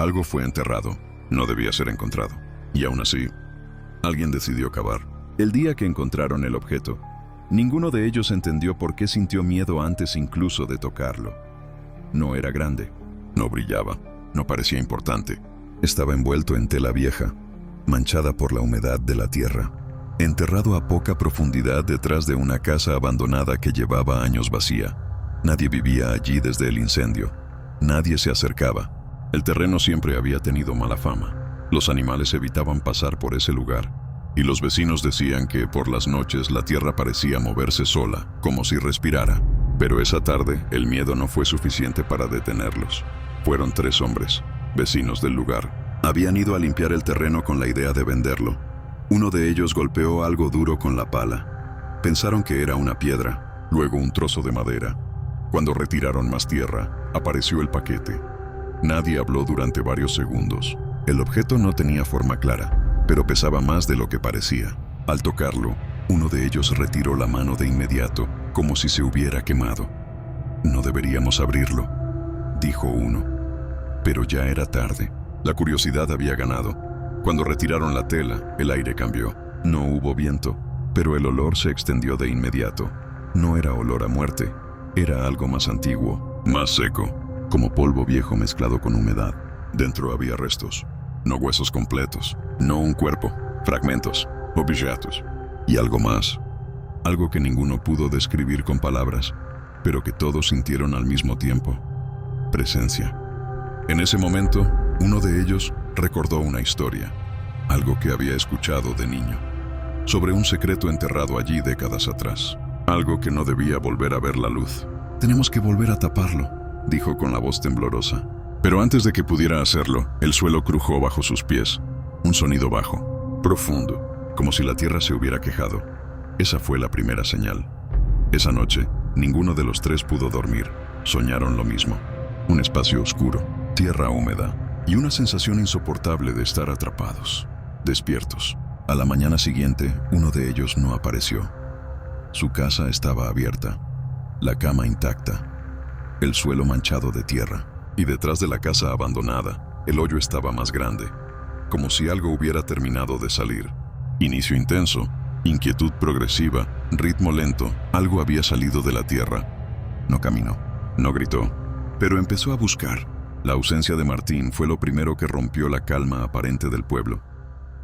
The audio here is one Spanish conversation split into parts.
Algo fue enterrado. No debía ser encontrado. Y aún así, alguien decidió cavar. El día que encontraron el objeto, ninguno de ellos entendió por qué sintió miedo antes incluso de tocarlo. No era grande, no brillaba, no parecía importante. Estaba envuelto en tela vieja, manchada por la humedad de la tierra, enterrado a poca profundidad detrás de una casa abandonada que llevaba años vacía. Nadie vivía allí desde el incendio. Nadie se acercaba. El terreno siempre había tenido mala fama. Los animales evitaban pasar por ese lugar, y los vecinos decían que por las noches la tierra parecía moverse sola, como si respirara. Pero esa tarde el miedo no fue suficiente para detenerlos. Fueron 3 hombres, vecinos del lugar. Habían ido a limpiar el terreno con la idea de venderlo. Uno de ellos golpeó algo duro con la pala. Pensaron que era una piedra, luego un trozo de madera. Cuando retiraron más tierra, apareció el paquete. Nadie habló durante varios segundos. El objeto no tenía forma clara, pero pesaba más de lo que parecía. Al tocarlo, uno de ellos retiró la mano de inmediato, como si se hubiera quemado. «No deberíamos abrirlo», dijo uno. Pero ya era tarde. La curiosidad había ganado. Cuando retiraron la tela, el aire cambió. No hubo viento, pero el olor se extendió de inmediato. No era olor a muerte, era algo más antiguo, más seco, como polvo viejo mezclado con humedad. Dentro había restos, no huesos completos, no un cuerpo, fragmentos, objetos. Y algo más, algo que ninguno pudo describir con palabras, pero que todos sintieron al mismo tiempo: presencia. En ese momento, uno de ellos recordó una historia, algo que había escuchado de niño, sobre un secreto enterrado allí décadas atrás, algo que no debía volver a ver la luz. «Tenemos que volver a taparlo», dijo con la voz temblorosa. Pero antes de que pudiera hacerlo, el suelo crujó bajo sus pies. Un sonido bajo, profundo, como si la tierra se hubiera quejado. Esa fue la primera señal. Esa noche, ninguno de los 3 pudo dormir. Soñaron lo mismo. Un espacio oscuro, tierra húmeda y una sensación insoportable de estar atrapados, despiertos. A la mañana siguiente, uno de ellos no apareció. Su casa estaba abierta, la cama intacta, el suelo manchado de tierra. Y detrás de la casa abandonada, el hoyo estaba más grande, como si algo hubiera terminado de salir. Inicio intenso, inquietud progresiva, ritmo lento, algo había salido de la tierra. No caminó, no gritó, pero empezó a buscar. La ausencia de Martín fue lo primero que rompió la calma aparente del pueblo.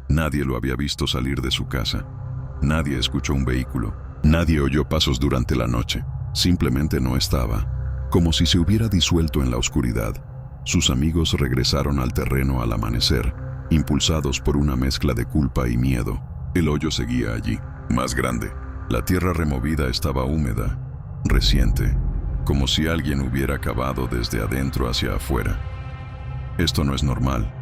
Nadie lo había visto salir de su casa. Nadie escuchó un vehículo. Nadie oyó pasos durante la noche. Simplemente no estaba. Como si se hubiera disuelto en la oscuridad. Sus amigos regresaron al terreno al amanecer, impulsados por una mezcla de culpa y miedo. El hoyo seguía allí, más grande. La tierra removida estaba húmeda, reciente, como si alguien hubiera cavado desde adentro hacia afuera. «Esto no es normal»,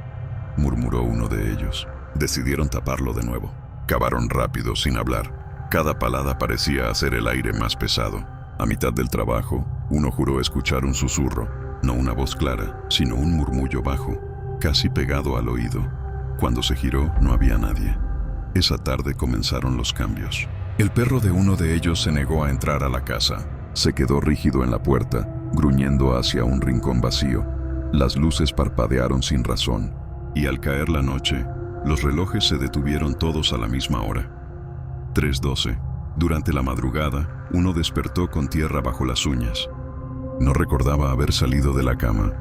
murmuró uno de ellos. Decidieron taparlo de nuevo. Cavaron rápido, sin hablar. Cada palada parecía hacer el aire más pesado. A mitad del trabajo, uno juró escuchar un susurro, no una voz clara, sino un murmullo bajo, casi pegado al oído. Cuando se giró, no había nadie. Esa tarde comenzaron los cambios. El perro de uno de ellos se negó a entrar a la casa. Se quedó rígido en la puerta, gruñendo hacia un rincón vacío. Las luces parpadearon sin razón, y al caer la noche, los relojes se detuvieron todos a la misma hora. 3:12. Durante la madrugada, uno despertó con tierra bajo las uñas. No recordaba haber salido de la cama.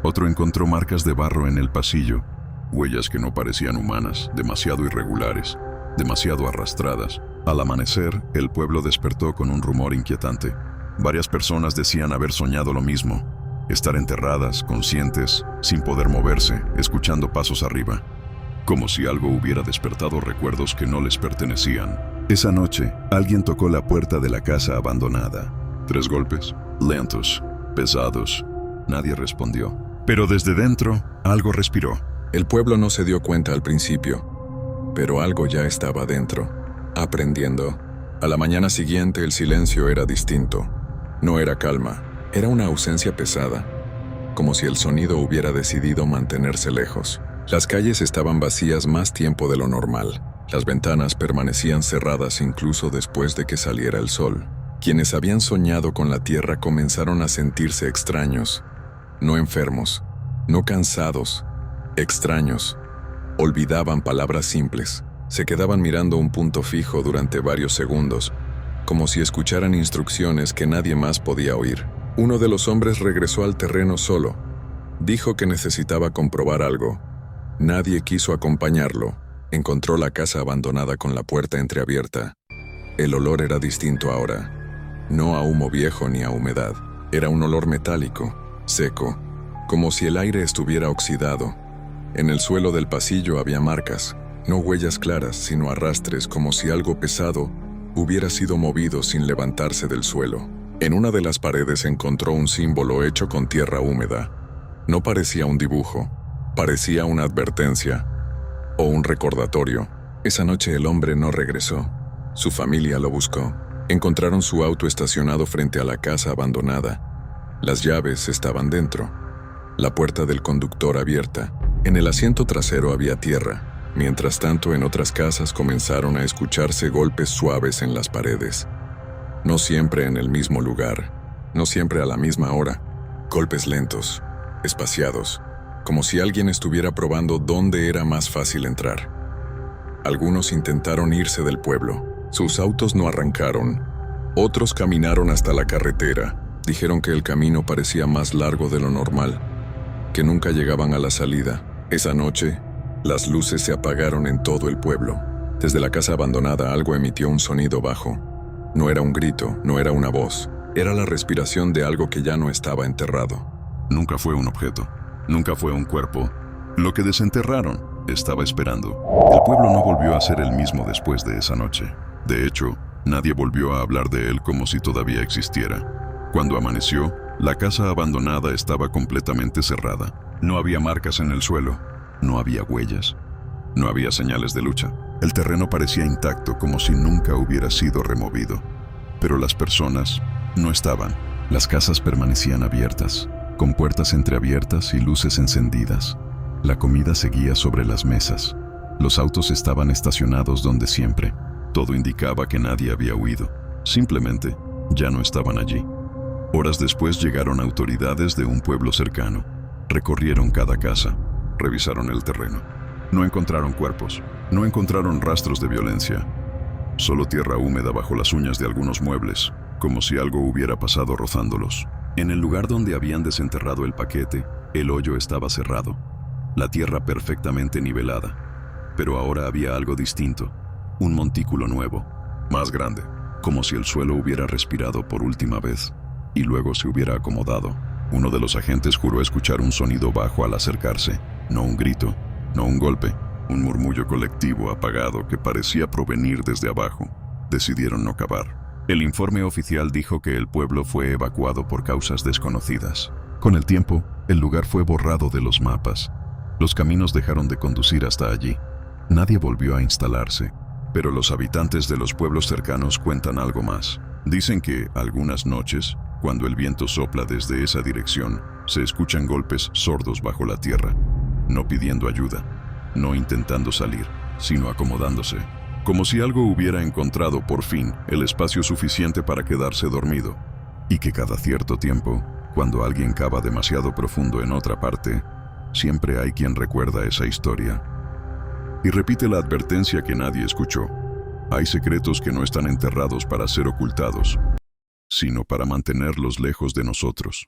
Otro encontró marcas de barro en el pasillo, huellas que no parecían humanas, demasiado irregulares, demasiado arrastradas. Al amanecer, el pueblo despertó con un rumor inquietante. Varias personas decían haber soñado lo mismo, estar enterradas, conscientes, sin poder moverse, escuchando pasos arriba, como si algo hubiera despertado recuerdos que no les pertenecían. Esa noche, alguien tocó la puerta de la casa abandonada. 3 golpes, lentos, pesados. Nadie respondió. Pero desde dentro, algo respiró. El pueblo no se dio cuenta al principio, pero algo ya estaba dentro, aprendiendo. A la mañana siguiente el silencio era distinto. No era calma, era una ausencia pesada, como si el sonido hubiera decidido mantenerse lejos. Las calles estaban vacías más tiempo de lo normal. Las ventanas permanecían cerradas incluso después de que saliera el sol. Quienes habían soñado con la tierra comenzaron a sentirse extraños, no enfermos, no cansados, extraños. Olvidaban palabras simples. Se quedaban mirando un punto fijo durante varios segundos, como si escucharan instrucciones que nadie más podía oír. Uno de los hombres regresó al terreno solo. Dijo que necesitaba comprobar algo. Nadie quiso acompañarlo. Encontró la casa abandonada con la puerta entreabierta. El olor era distinto ahora. No a humo viejo ni a humedad. Era un olor metálico, seco, como si el aire estuviera oxidado. En el suelo del pasillo había marcas, no huellas claras, sino arrastres, como si algo pesado hubiera sido movido sin levantarse del suelo. En una de las paredes encontró un símbolo hecho con tierra húmeda. No parecía un dibujo, parecía una advertencia o un recordatorio. Esa noche el hombre no regresó. Su familia lo buscó. Encontraron su auto estacionado frente a la casa abandonada. Las llaves estaban dentro. La puerta del conductor abierta. En el asiento trasero había tierra. Mientras tanto, en otras casas comenzaron a escucharse golpes suaves en las paredes. No siempre en el mismo lugar, no siempre a la misma hora. Golpes lentos, espaciados, como si alguien estuviera probando dónde era más fácil entrar. Algunos intentaron irse del pueblo. Sus autos no arrancaron. Otros caminaron hasta la carretera. Dijeron que el camino parecía más largo de lo normal, que nunca llegaban a la salida. Esa noche, las luces se apagaron en todo el pueblo. Desde la casa abandonada algo emitió un sonido bajo. No era un grito, no era una voz. Era la respiración de algo que ya no estaba enterrado. Nunca fue un objeto, nunca fue un cuerpo. Lo que desenterraron estaba esperando. El pueblo no volvió a ser el mismo después de esa noche. De hecho, nadie volvió a hablar de él como si todavía existiera. Cuando amaneció, la casa abandonada estaba completamente cerrada. No había marcas en el suelo, no había huellas, no había señales de lucha. El terreno parecía intacto, como si nunca hubiera sido removido. Pero las personas no estaban. Las casas permanecían abiertas, con puertas entreabiertas y luces encendidas. La comida seguía sobre las mesas. Los autos estaban estacionados donde siempre. Todo indicaba que nadie había huido. Simplemente, ya no estaban allí. Horas después llegaron autoridades de un pueblo cercano. Recorrieron cada casa, revisaron el terreno. No encontraron cuerpos, no encontraron rastros de violencia. Solo tierra húmeda bajo las uñas de algunos muebles, como si algo hubiera pasado rozándolos. En el lugar donde habían desenterrado el paquete, el hoyo estaba cerrado. La tierra perfectamente nivelada. Pero ahora había algo distinto. Un montículo nuevo, más grande, como si el suelo hubiera respirado por última vez y luego se hubiera acomodado. Uno de los agentes juró escuchar un sonido bajo al acercarse, no un grito, no un golpe, un murmullo colectivo apagado que parecía provenir desde abajo. Decidieron no cavar. El informe oficial dijo que el pueblo fue evacuado por causas desconocidas. Con el tiempo, el lugar fue borrado de los mapas. Los caminos dejaron de conducir hasta allí. Nadie volvió a instalarse. Pero los habitantes de los pueblos cercanos cuentan algo más. Dicen que, algunas noches, cuando el viento sopla desde esa dirección, se escuchan golpes sordos bajo la tierra, no pidiendo ayuda, no intentando salir, sino acomodándose, como si algo hubiera encontrado por fin el espacio suficiente para quedarse dormido, y que cada cierto tiempo, cuando alguien cava demasiado profundo en otra parte, siempre hay quien recuerda esa historia y repite la advertencia que nadie escuchó. Hay secretos que no están enterrados para ser ocultados, sino para mantenerlos lejos de nosotros.